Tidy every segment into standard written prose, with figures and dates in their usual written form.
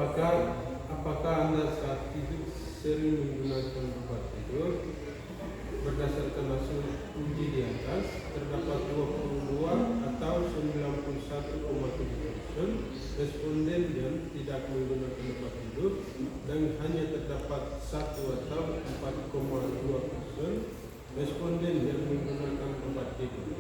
Apakah Anda saat itu sering menggunakan tempat tidur? Berdasarkan hasil uji di atas, terdapat 22 atau 91,7% responden yang tidak menggunakan tempat tidur, dan hanya terdapat 1 atau 4,2% responden yang menggunakan tempat tidur.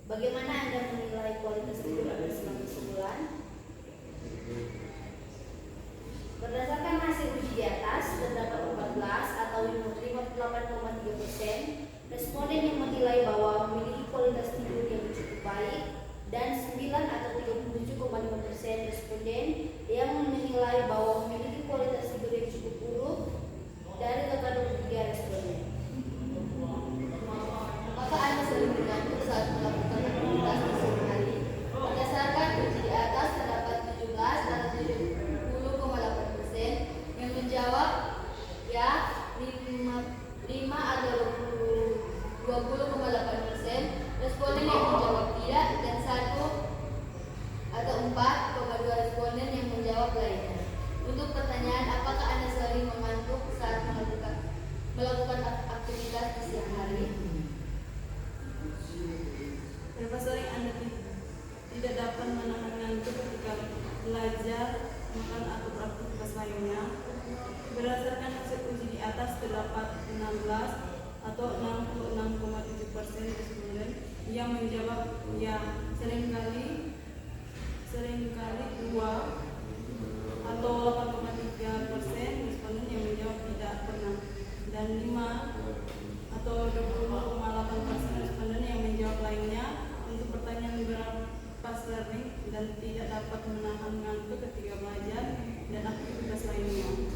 Bagaimana Anda menilai kualitas tidur Anda selama sebulan? Berdasarkan hasil uji di atas, terdapat 14 atau 58,3% responden yang menilai bahwa memiliki kualitas tidur yang cukup baik, dan 9 atau 37,5% responden yang menilai bahwa memiliki kualitas tidur yang cukup buruk dari total 23 responden. Apakah Anda sering mengantuk saat melakukan aktivitas di siang hari? Berdasarkan uji di atas, terdapat 17 atau 70,8% yang menjawab ya, 5 atau 20,8% responden yang menjawab tidak, dan 1 atau 4,2 responden yang menjawab lainnya. Untuk pertanyaan, apakah Anda sering mengantuk saat melakukan aktivitas di siang hari? Berapa sering Anda tidak dapat menahan ngantuk ketika belajar, makan, atau beraktivitas lainnya? Berdasarkan hasil uji di atas, terdapat 16 atau 66,7% responden yang menjawab ya, seringkali 2 atau 8,3% responden yang menjawab tidak pernah, dan 5 atau 20,8% responden yang menjawab lainnya. Untuk pertanyaan berapa sering dan tidak dapat menahan ngantuk ketika belajar dan aktivitas lainnya?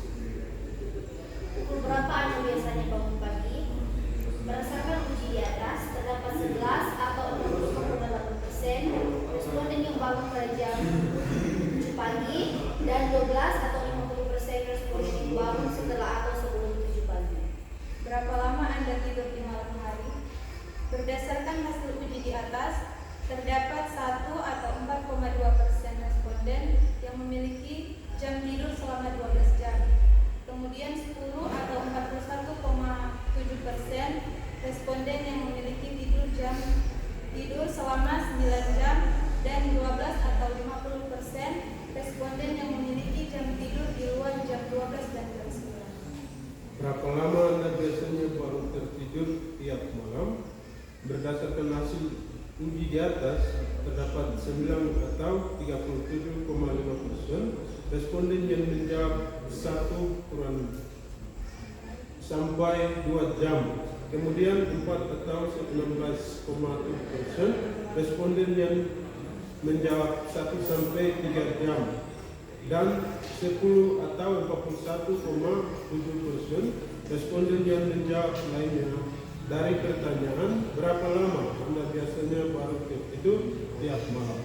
Pukul berapa Anda biasanya bangun pagi? Berdasarkan uji di atas, terdapat 11 atau 60,8% responden yang bangun pada jam 7 pagi, dan 12 atau 50% responden yang bangun setelah atau sebelum 7 pagi. Berapa lama Anda tidur di malam hari? Berdasarkan hasil uji di atas, terdapat 1 atau 4,2% responden yang memiliki jam tidur selama 12 jam. Kemudian 10 atau 41,7% responden yang memiliki tidur selama 9 jam, dan 12 atau 50% responden yang memiliki jam tidur di luar jam 12 dan jam 9. Berapa lama Anda biasanya baru tertidur tiap malam? Berdasarkan hasil uji di atas, terdapat 9 atau 37,5% responden yang menjawab 1 sampai 2 jam. Kemudian 4 atau 16,7% responden yang menjawab 1 sampai 3 jam, dan 10 atau 41,7% responden yang menjawab lainnya. Dari pertanyaan, berapa lama Anda biasanya baru tertidur tiap malam?